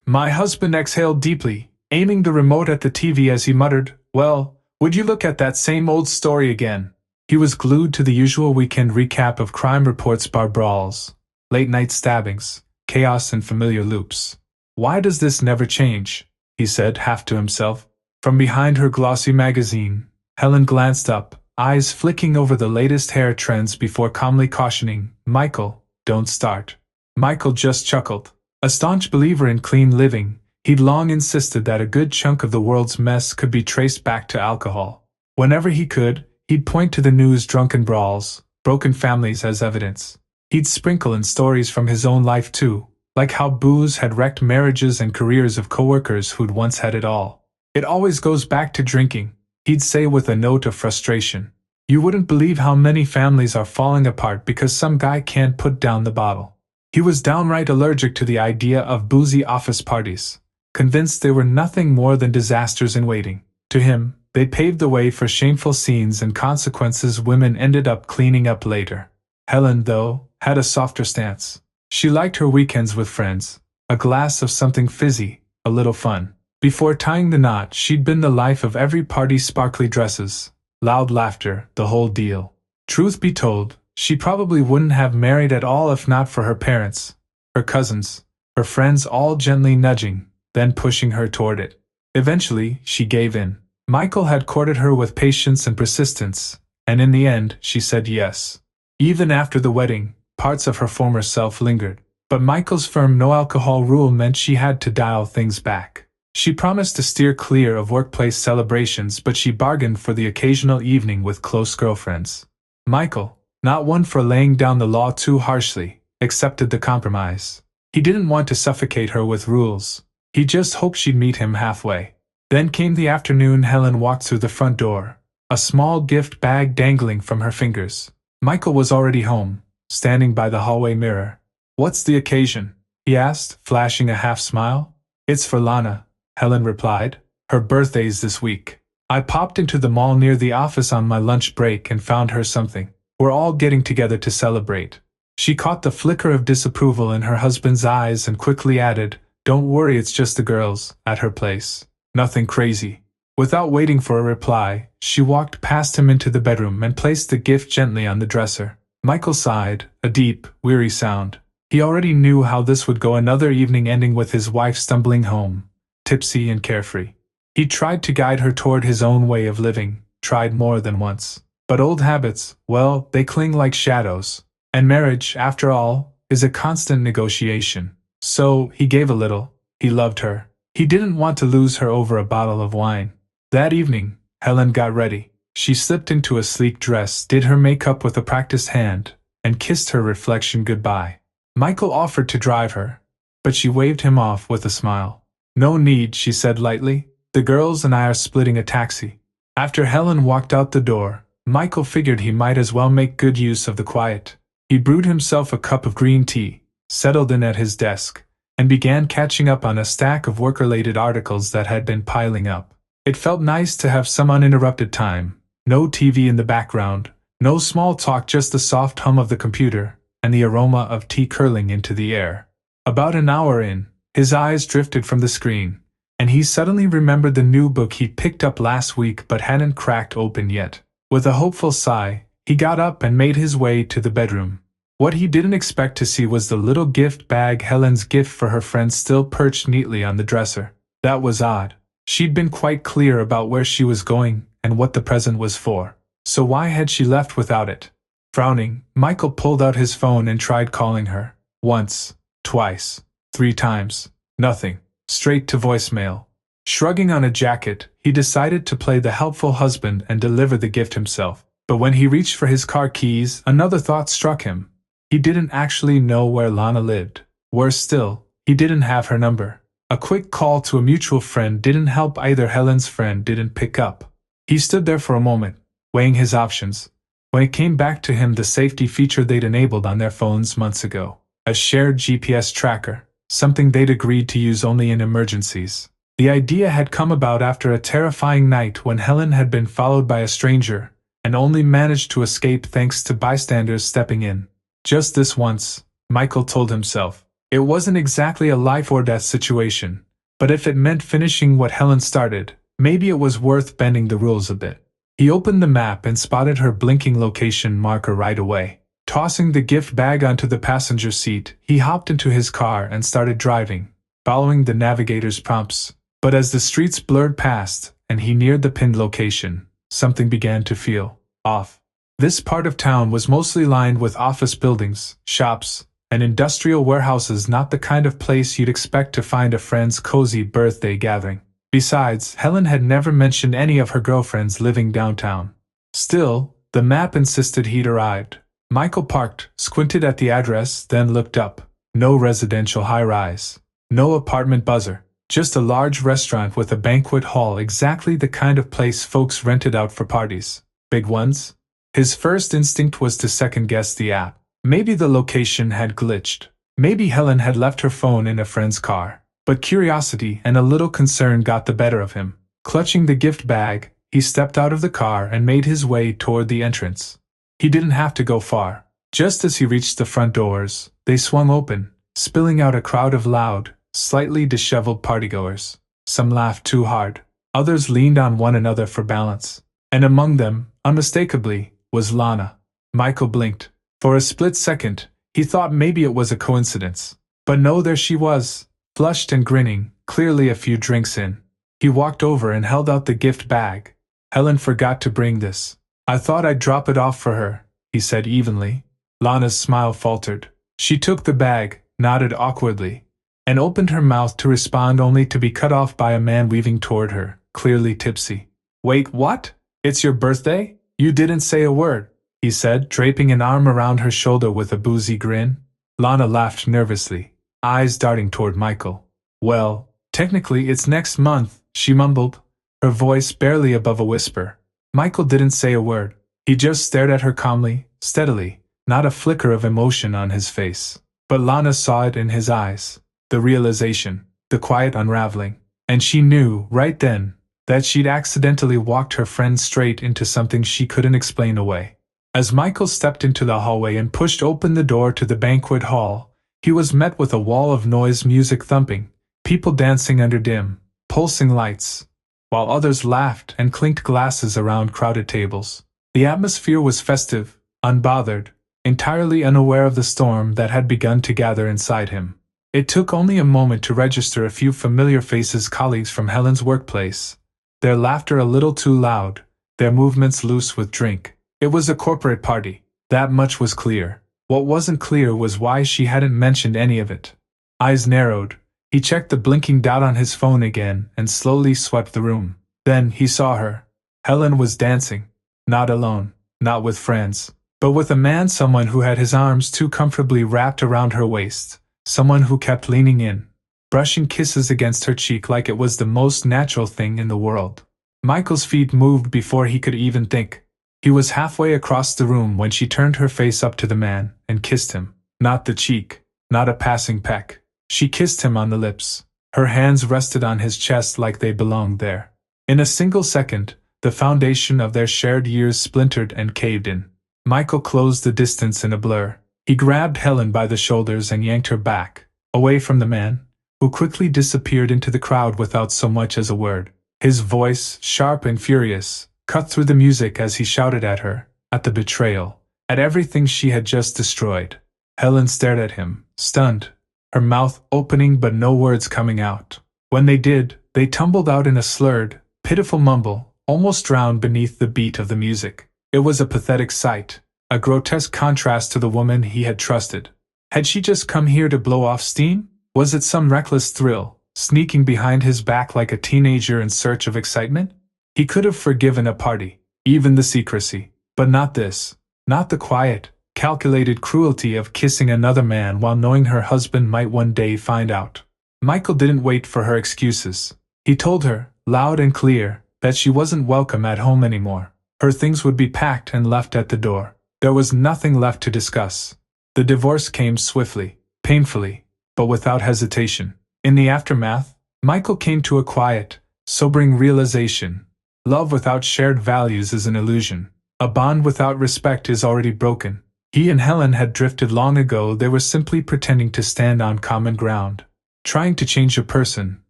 My husband exhaled deeply, aiming the remote at the TV as he muttered, "Well, would you look at that same old story again?" He was glued to the usual weekend recap of crime reports, bar brawls, late-night stabbings, chaos and familiar loops. "Why does this never change?" he said, half to himself. From behind her glossy magazine, Helen glanced up, eyes flicking over the latest hair trends before calmly cautioning, "Michael, don't start." Michael just chuckled. A staunch believer in clean living, he'd long insisted that a good chunk of the world's mess could be traced back to alcohol. Whenever he could, he'd point to the news' drunken brawls, broken families as evidence. He'd sprinkle in stories from his own life too, like how booze had wrecked marriages and careers of coworkers who'd once had it all. "It always goes back to drinking," he'd say with a note of frustration. "You wouldn't believe how many families are falling apart because some guy can't put down the bottle." He was downright allergic to the idea of boozy office parties, convinced they were nothing more than disasters in waiting. To him, they paved the way for shameful scenes and consequences women ended up cleaning up later. Helen, though, had a softer stance. She liked her weekends with friends, a glass of something fizzy, a little fun. Before tying the knot, she'd been the life of every party, sparkly dresses, loud laughter, the whole deal. Truth be told, she probably wouldn't have married at all if not for her parents, her cousins, her friends all gently nudging, then pushing her toward it. Eventually, she gave in. Michael had courted her with patience and persistence, and in the end, she said yes. Even after the wedding, parts of her former self lingered. But Michael's firm no-alcohol rule meant she had to dial things back. She promised to steer clear of workplace celebrations, but she bargained for the occasional evening with close girlfriends. Michael, not one for laying down the law too harshly, accepted the compromise. He didn't want to suffocate her with rules. He just hoped she'd meet him halfway. Then came the afternoon Helen walked through the front door, a small gift bag dangling from her fingers. Michael was already home, standing by the hallway mirror. "What's the occasion?" he asked, flashing a half-smile. "It's for Lana," Helen replied. "Her birthday's this week. I popped into the mall near the office on my lunch break and found her something. We're all getting together to celebrate." She caught the flicker of disapproval in her husband's eyes and quickly added, "Don't worry, it's just the girls, at her place. Nothing crazy." Without waiting for a reply, she walked past him into the bedroom and placed the gift gently on the dresser. Michael sighed, a deep, weary sound. He already knew how this would go, another evening ending with his wife stumbling home, tipsy and carefree. He tried to guide her toward his own way of living, tried more than once. But old habits, well, they cling like shadows. And marriage, after all, is a constant negotiation. So, he gave a little. He loved her. He didn't want to lose her over a bottle of wine. That evening, Helen got ready. She slipped into a sleek dress, did her makeup with a practiced hand, and kissed her reflection goodbye. Michael offered to drive her, but she waved him off with a smile. "No need," she said lightly. "The girls and I are splitting a taxi." After Helen walked out the door, Michael figured he might as well make good use of the quiet. He brewed himself a cup of green tea, settled in at his desk, and began catching up on a stack of work-related articles that had been piling up. It felt nice to have some uninterrupted time. No TV in the background, no small talk, just the soft hum of the computer, and the aroma of tea curling into the air. About an hour in, his eyes drifted from the screen, and he suddenly remembered the new book he'd picked up last week but hadn't cracked open yet. With a hopeful sigh, he got up and made his way to the bedroom. What he didn't expect to see was the little gift bag, Helen's gift for her friend, still perched neatly on the dresser. That was odd. She'd been quite clear about where she was going and what the present was for. So why had she left without it? Frowning, Michael pulled out his phone and tried calling her. Once, twice, 3 times. Nothing. Straight to voicemail. Shrugging on a jacket, he decided to play the helpful husband and deliver the gift himself. But when he reached for his car keys, another thought struck him. He didn't actually know where Lana lived. Worse still, he didn't have her number. A quick call to a mutual friend didn't help either. Helen's friend didn't pick up. He stood there for a moment, weighing his options. When it came back to him, the safety feature they'd enabled on their phones months ago. A shared GPS tracker, something they'd agreed to use only in emergencies. The idea had come about after a terrifying night when Helen had been followed by a stranger, and only managed to escape thanks to bystanders stepping in. Just this once, Michael told himself. It wasn't exactly a life or death situation, but if it meant finishing what Helen started, maybe it was worth bending the rules a bit. He opened the map and spotted her blinking location marker right away. Tossing the gift bag onto the passenger seat, he hopped into his car and started driving, following the navigator's prompts. But as the streets blurred past and he neared the pinned location, something began to feel off. This part of town was mostly lined with office buildings, shops, and industrial warehouses, not the kind of place you'd expect to find a friend's cozy birthday gathering. Besides, Helen had never mentioned any of her girlfriends living downtown. Still, the map insisted he'd arrived. Michael parked, squinted at the address, then looked up. No residential high-rise. No apartment buzzer. Just a large restaurant with a banquet hall, exactly the kind of place folks rented out for parties. Big ones? His first instinct was to second-guess the app. Maybe the location had glitched. Maybe Helen had left her phone in a friend's car. But curiosity and a little concern got the better of him. Clutching the gift bag, he stepped out of the car and made his way toward the entrance. He didn't have to go far. Just as he reached the front doors, they swung open, spilling out a crowd of loud, slightly disheveled partygoers. Some laughed too hard. Others leaned on one another for balance. And among them, unmistakably, was Lana. Michael blinked. For a split second, he thought maybe it was a coincidence. But no, there she was, flushed and grinning, clearly a few drinks in. He walked over and held out the gift bag. Helen forgot to bring this. I thought I'd drop it off for her, he said evenly. Lana's smile faltered. She took the bag, nodded awkwardly, and opened her mouth to respond only to be cut off by a man weaving toward her, clearly tipsy. Wait, what? It's your birthday? You didn't say a word, he said, draping an arm around her shoulder with a boozy grin. Lana laughed nervously, eyes darting toward Michael. Well, technically it's next month, she mumbled, her voice barely above a whisper. Michael didn't say a word. He just stared at her calmly, steadily, not a flicker of emotion on his face. But Lana saw it in his eyes, the realization, the quiet unraveling, and she knew, right then, that she'd accidentally walked her friend straight into something she couldn't explain away. As Michael stepped into the hallway and pushed open the door to the banquet hall, he was met with a wall of noise, music thumping, people dancing under dim, pulsing lights, while others laughed and clinked glasses around crowded tables. The atmosphere was festive, unbothered, entirely unaware of the storm that had begun to gather inside him. It took only a moment to register a few familiar faces, colleagues from Helen's workplace, their laughter a little too loud, their movements loose with drink. It was a corporate party. That much was clear. What wasn't clear was why she hadn't mentioned any of it. Eyes narrowed, he checked the blinking dot on his phone again and slowly swept the room. Then he saw her. Helen was dancing. Not alone, not with friends, but with a man, someone who had his arms too comfortably wrapped around her waist, someone who kept leaning in, brushing kisses against her cheek like it was the most natural thing in the world. Michael's feet moved before he could even think. He was halfway across the room when she turned her face up to the man and kissed him. Not the cheek, not a passing peck. She kissed him on the lips. Her hands rested on his chest like they belonged there. In a single second, the foundation of their shared years splintered and caved in. Michael closed the distance in a blur. He grabbed Helen by the shoulders and yanked her back, away from the man, who quickly disappeared into the crowd without so much as a word. His voice, sharp and furious, cut through the music as he shouted at her, at the betrayal, at everything she had just destroyed. Helen stared at him, stunned, her mouth opening but no words coming out. When they did, they tumbled out in a slurred, pitiful mumble, almost drowned beneath the beat of the music. It was a pathetic sight, a grotesque contrast to the woman he had trusted. Had she just come here to blow off steam? Was it some reckless thrill, sneaking behind his back like a teenager in search of excitement? He could have forgiven a party, even the secrecy, but not this, not the quiet, calculated cruelty of kissing another man while knowing her husband might one day find out. Michael didn't wait for her excuses. He told her, loud and clear, that she wasn't welcome at home anymore. Her things would be packed and left at the door. There was nothing left to discuss. The divorce came swiftly, painfully, but without hesitation. In the aftermath, Michael came to a quiet, sobering realization. Love without shared values is an illusion. A bond without respect is already broken. He and Helen had drifted long ago. They were simply pretending to stand on common ground. Trying to change a person,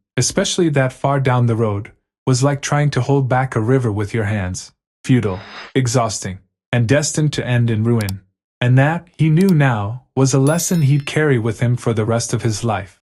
especially that far down the road, was like trying to hold back a river with your hands. Futile, exhausting, and destined to end in ruin. And that, he knew now, was a lesson he'd carry with him for the rest of his life.